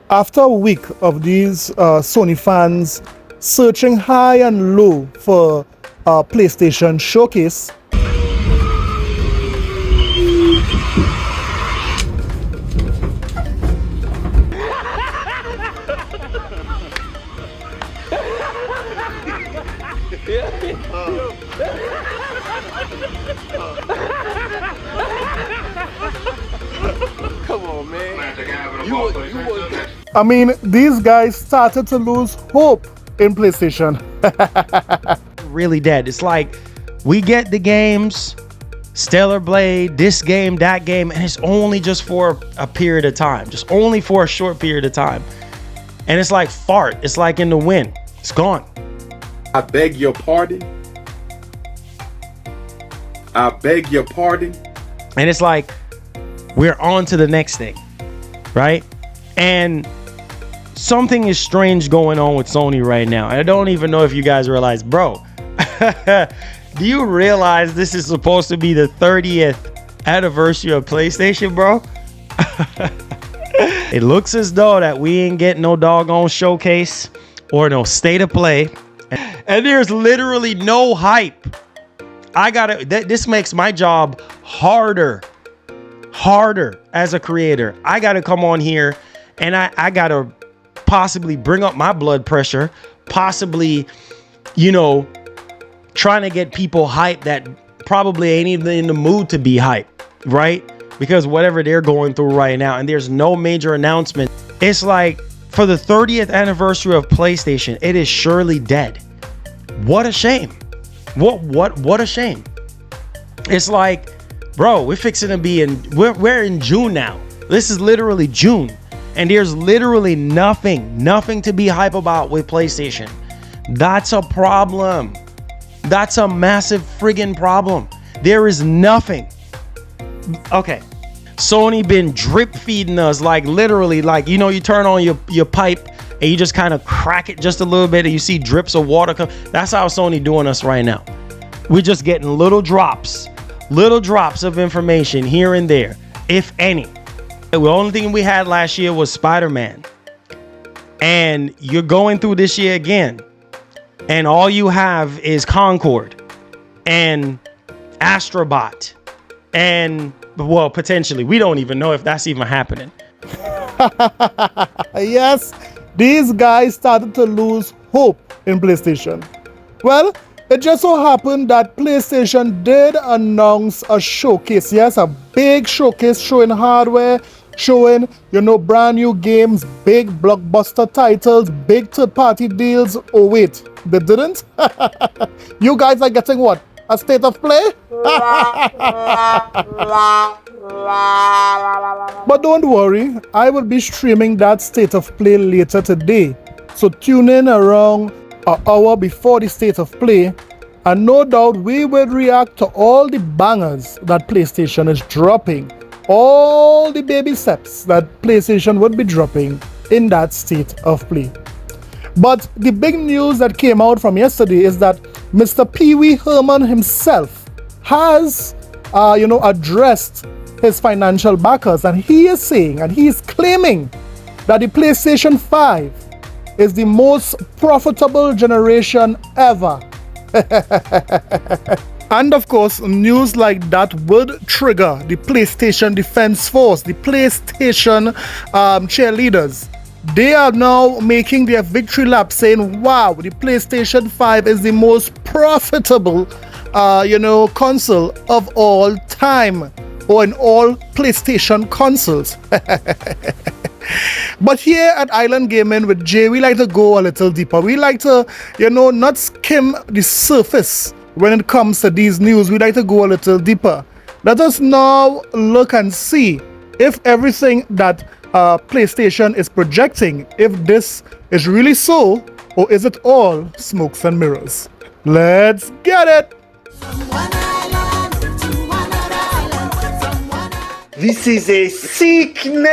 After a week of these Sony fans searching high and low for a PlayStation showcase, Come on, man. I mean, these guys started to lose hope in PlayStation. Really dead. It's like we get the games, Stellar Blade, this game, that game, and it's only just for a period of time, just only for a short period of time. And it's like fart. It's like in the wind. It's gone. I beg your pardon. I beg your pardon. And it's like we're on to the next thing, right? And something is strange going on with Sony right now. I don't even know if you guys realize, bro. Do you realize this is supposed to be the 30th anniversary of PlayStation, bro? It looks as though that we ain't getting no doggone showcase or no state of play. And there's literally no hype. This makes my job harder as a creator. I gotta come on here and I gotta possibly bring up my blood pressure, possibly, trying to get people hyped that probably ain't even in the mood to be hyped, right? Because whatever they're going through right now, and there's no major announcement. It's like for the 30th anniversary of PlayStation, it is surely dead. What a shame. What a shame. It's like, bro, we're fixing to be we're in June now. This is literally June. And there's literally nothing to be hype about with PlayStation. That's a problem. That's a massive friggin' problem. There is nothing. Okay. Sony been drip feeding us, like literally, like, you turn on your pipe and you just kind of crack it just a little bit and you see drips of water come. That's how Sony doing us right now. We're just getting little drops of information here and there, if any. The only thing we had last year was Spider-Man. And you're going through this year again. And all you have is Concord and Astrobot. And, well, potentially, we don't even know if that's even happening. Yes, these guys started to lose hope in PlayStation. Well, it just so happened that PlayStation did announce a showcase. Yes, a big showcase showing hardware, showing, brand new games, big blockbuster titles, big third-party deals. Oh, wait, they didn't? You guys are getting what? A state of play? But don't worry, I will be streaming that state of play later today. So tune in around an hour before the state of play, and no doubt we will react to all the bangers that PlayStation is dropping, all the baby steps that PlayStation would be dropping in that state of play. But the big news that came out from yesterday is that Mr. Pee Wee Herman himself has, addressed his financial backers, and he is saying, and he is claiming that the PlayStation 5 is the most profitable generation ever. And of course, news like that would trigger the PlayStation Defense Force, the PlayStation cheerleaders. They are now making their victory lap saying, wow, the PlayStation 5 is the most profitable, console of all time, or in all PlayStation consoles. But here at Island Gaming with Jay, we like to go a little deeper. We like to, not skim the surface when it comes to these news. We like to go a little deeper. Let us now look and see if everything that PlayStation is projecting, if this is really so, or is it all smokes and mirrors? Let's get it! This is a sickness!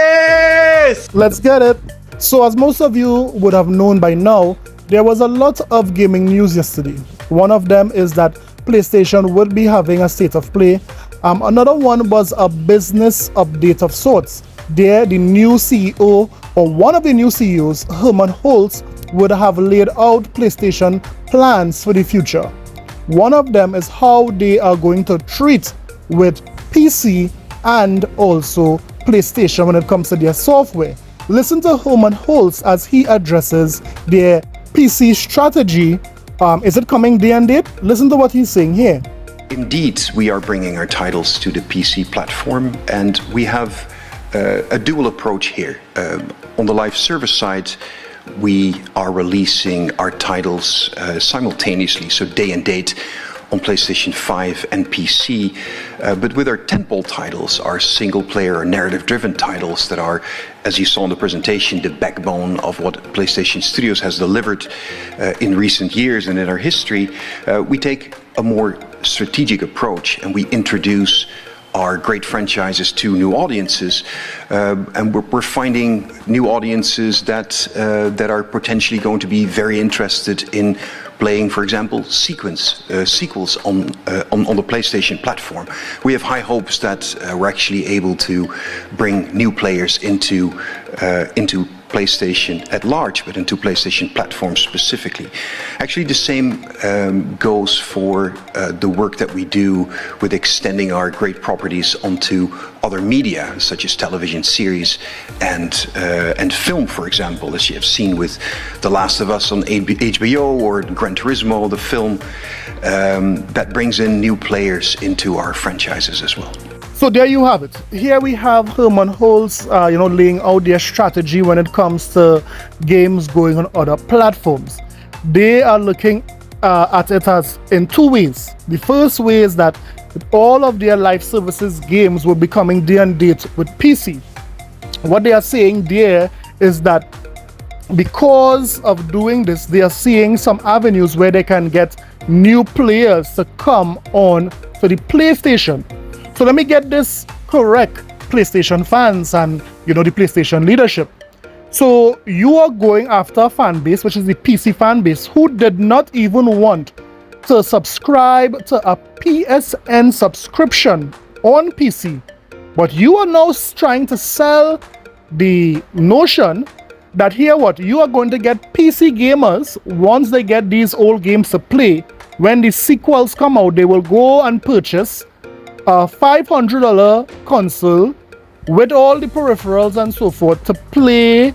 Let's get it. So as most of you would have known by now, there was a lot of gaming news yesterday. One of them is that PlayStation would be having a state of play. Another one was a business update of sorts. There, the new CEO or one of the new CEOs, Herman Holtz, would have laid out PlayStation plans for the future. One of them is how they are going to treat with PC and also PlayStation when it comes to their software. Listen to Herman Holtz as he addresses their PC strategy. Is it coming day and date? Listen to what he's saying here. Indeed, we are bringing our titles to the PC platform, and we have a dual approach here. On the live service side, we are releasing our titles simultaneously, so day and date, on PlayStation 5 and PC, but with our tentpole titles, our single-player or narrative-driven titles that are, as you saw in the presentation, the backbone of what PlayStation Studios has delivered in recent years and in our history, we take a more strategic approach and we introduce our great franchises to new audiences, and we're finding new audiences that are potentially going to be very interested in playing, for example, sequels on the PlayStation platform. We have high hopes that we're actually able to bring new players into PlayStation at large, but into PlayStation platforms specifically. Actually, the same goes for the work that we do with extending our great properties onto other media, such as television series and film, for example, as you have seen with The Last of Us on HBO or Gran Turismo, the film that brings in new players into our franchises as well. So there you have it. Here we have Herman Holtz, laying out their strategy when it comes to games going on other platforms. They are looking at it as in two ways. The first way is that all of their live services games will be coming day and date with PC. What they are saying there is that because of doing this, they are seeing some avenues where they can get new players to come on to the PlayStation. So let me get this correct, PlayStation fans and the PlayStation leadership. So you are going after a fan base, which is the PC fan base, who did not even want to subscribe to a PSN subscription on PC. But you are now trying to sell the notion that here you are going to get PC gamers once they get these old games to play. When the sequels come out, they will go and purchase a $500 console with all the peripherals and so forth to play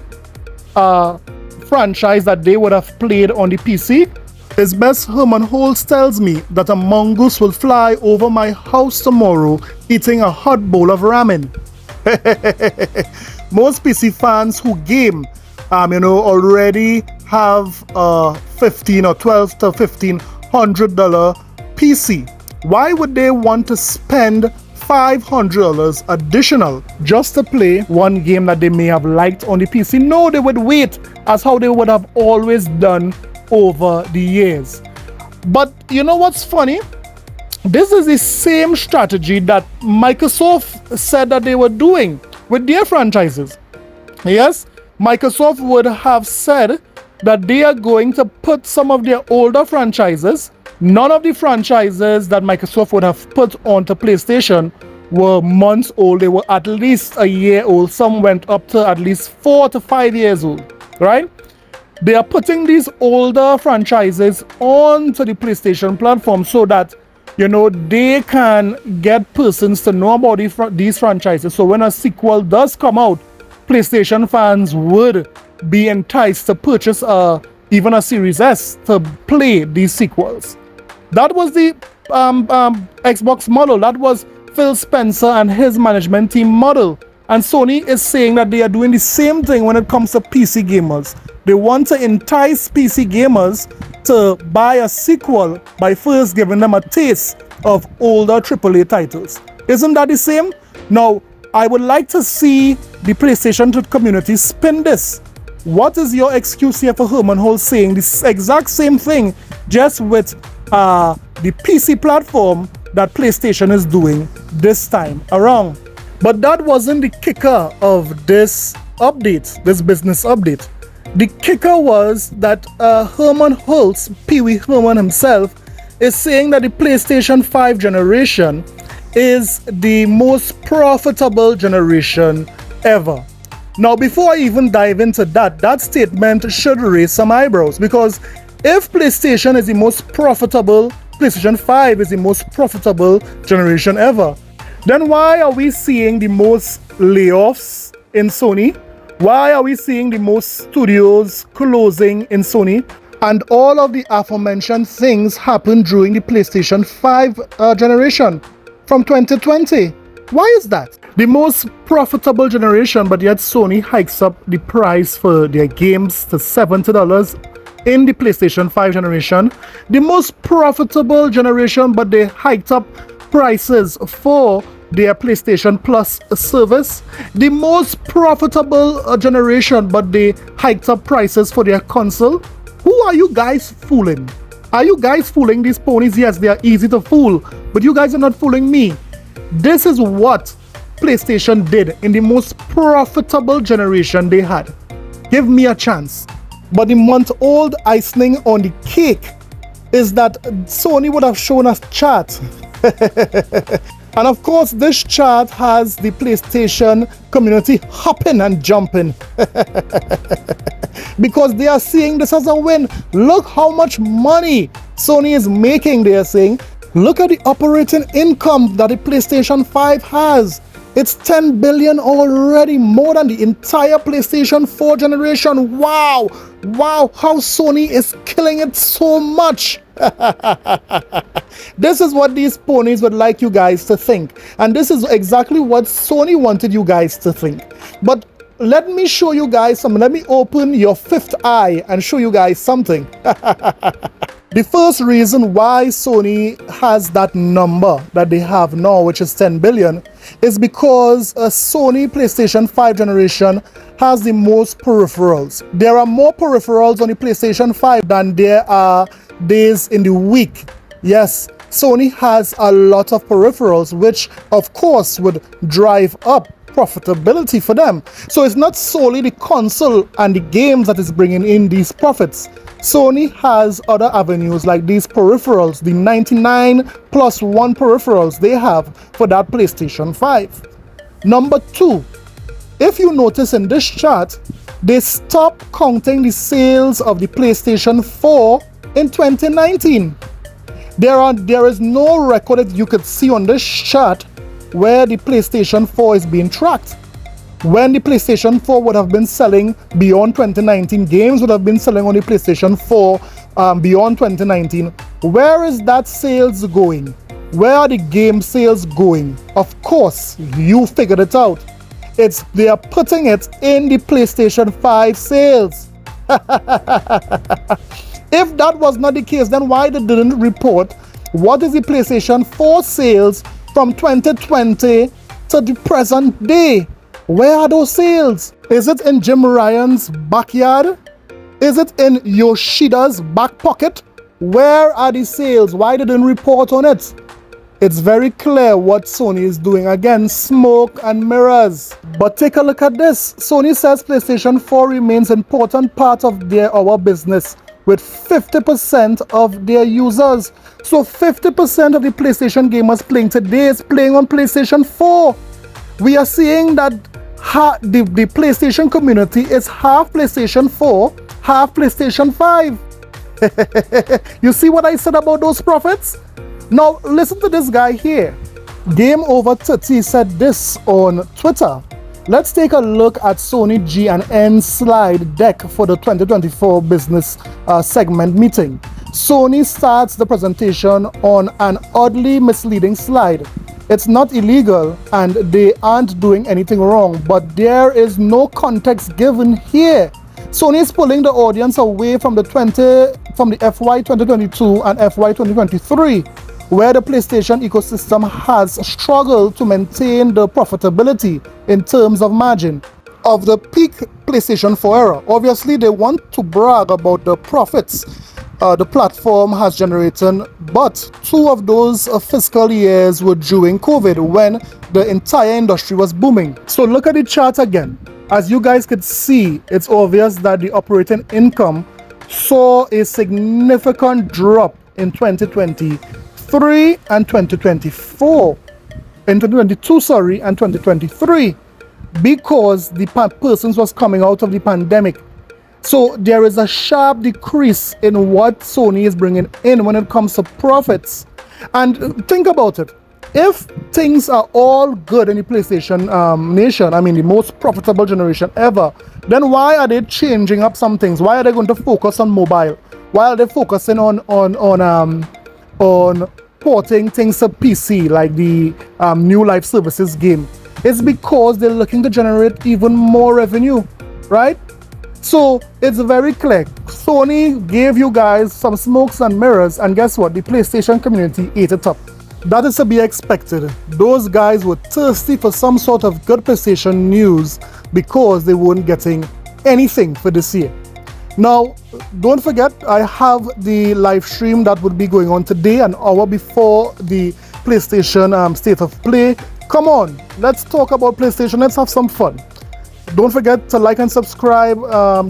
a franchise that they would have played on the PC. It's best Herman Holtz tells me that a mongoose will fly over my house tomorrow eating a hot bowl of ramen. Most PC fans who game already have a $15 or $12 to $1,500 PC. Why would they want to spend $500 additional just to play one game that they may have liked on the PC? No, they would wait, as how they would have always done over the years. But you know what's funny? This is the same strategy that Microsoft said that they were doing with their franchises. Yes, Microsoft would have said that they are going to put some of their older franchises. None of the franchises that Microsoft would have put onto PlayStation were months old. They were at least a year old. Some went up to at least 4 to 5 years old, right? They are putting these older franchises onto the PlayStation platform so that, they can get persons to know about these franchises. So when a sequel does come out, PlayStation fans would be enticed to purchase even a Series S to play these sequels. That was the Xbox model. That was Phil Spencer and his management team model. And Sony is saying that they are doing the same thing when it comes to PC gamers. They want to entice PC gamers to buy a sequel by first giving them a taste of older AAA titles. Isn't that the same? Now, I would like to see the PlayStation community spin this. What is your excuse here for Herman Holtz saying this exact same thing, just with the PC platform that PlayStation is doing this time around? But that wasn't the kicker of this update, this business update. The kicker was that Herman Holtz, Pee Wee Herman himself, is saying that the PlayStation 5 generation is the most profitable generation ever. Now, before I even dive into that, that statement should raise some eyebrows, because if PlayStation is the most profitable, PlayStation 5 is the most profitable generation ever, then why are we seeing the most layoffs in Sony? Why are we seeing the most studios closing in Sony? And all of the aforementioned things happened during the PlayStation 5 generation from 2020. Why is that? The most profitable generation, but yet Sony hikes up the price for their games to $70 in the PlayStation 5 generation. The most profitable generation, but they hiked up prices for their PlayStation Plus service. The most profitable generation, but they hiked up prices for their console. Who are you guys fooling? Are you guys fooling these ponies? Yes, they are easy to fool, but you guys are not fooling me. This is what PlayStation did in the most profitable generation they had. Give me a chance. But the month-old icing on the cake is that Sony would have shown us chart. And of course, this chart has the PlayStation community hopping and jumping because they are seeing this as a win. Look how much money Sony is making, they are saying. Look at the operating income that the PlayStation 5 has. It's 10 billion already, more than the entire PlayStation 4 generation. Wow, wow, how Sony is killing it so much. This is what these ponies would like you guys to think. And this is exactly what Sony wanted you guys to think. But let me show you guys something. Let me open your fifth eye and show you guys something. The first reason why Sony has that number that they have now, which is 10 billion, is because Sony PlayStation 5 generation has the most peripherals. There are more peripherals on the PlayStation 5 than there are days in the week. Yes, Sony has a lot of peripherals, which of course would drive up profitability for them. So it's not solely the console and the games that is bringing in these profits. Sony has other avenues like these peripherals, the 99 plus 1 peripherals they have for that PlayStation 5. Number 2, if you notice in this chart, they stopped counting the sales of the PlayStation 4 in 2019. There is no record that you could see on this chart where the PlayStation 4 is being tracked. When the PlayStation 4 would have been selling beyond 2019, games would have been selling on the PlayStation 4 beyond 2019. Where is that sales going? Where are the game sales going? Of course, you figured it out. They are putting it in the PlayStation 5 sales. If that was not the case, then why they didn't report what is the PlayStation 4 sales from 2020 to the present day? Where are those sales? Is it in Jim Ryan's backyard? Is it in Yoshida's back pocket? Where are the sales? Why didn't report on it? It's very clear what Sony is doing. Again, smoke and mirrors. But take a look at this. Sony says PlayStation 4 remains an important part of our business, with 50% of their users. So 50% of the PlayStation gamers playing today is playing on PlayStation 4. We are seeing that the PlayStation community is half PlayStation 4, half PlayStation 5. You see what I said about those profits? Now listen to this guy here. Game Over 30 said this on Twitter. Let's take a look at Sony G&N slide deck for the 2024 business segment meeting. Sony starts the presentation on an oddly misleading slide. It's not illegal and they aren't doing anything wrong, but there is no context given here. Sony is pulling the audience away from the FY 2022 and FY 2023, where the PlayStation ecosystem has struggled to maintain the profitability in terms of margin of the peak PlayStation 4 era. Obviously, they want to brag about the profits the platform has generated, but 2 of those fiscal years were during COVID, when the entire industry was booming. So look at the chart again. As you guys could see, it's obvious that the operating income saw a significant drop in 2023 and 2024. In 2022, and 2023. because the persons was coming out of the pandemic. So there is a sharp decrease in what Sony is bringing in when it comes to profits. And think about it. If things are all good in the PlayStation nation, I mean the most profitable generation ever, then why are they changing up some things? Why are they going to focus on mobile? Why are they focusing on porting things to PC like the new live services game? It's because they're looking to generate even more revenue, right? So it's very clear. Sony gave you guys some smokes and mirrors, and guess what? The PlayStation community ate it up. That is to be expected. Those guys were thirsty for some sort of good PlayStation news because they weren't getting anything for this year. Now, don't forget, I have the live stream that would be going on today, an hour before the PlayStation State of Play. Come on, let's talk about PlayStation. Let's have some fun. Don't forget to like and subscribe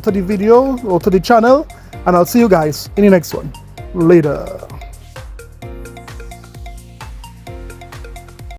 to the video or to the channel, and I'll see you guys in the next one. Later.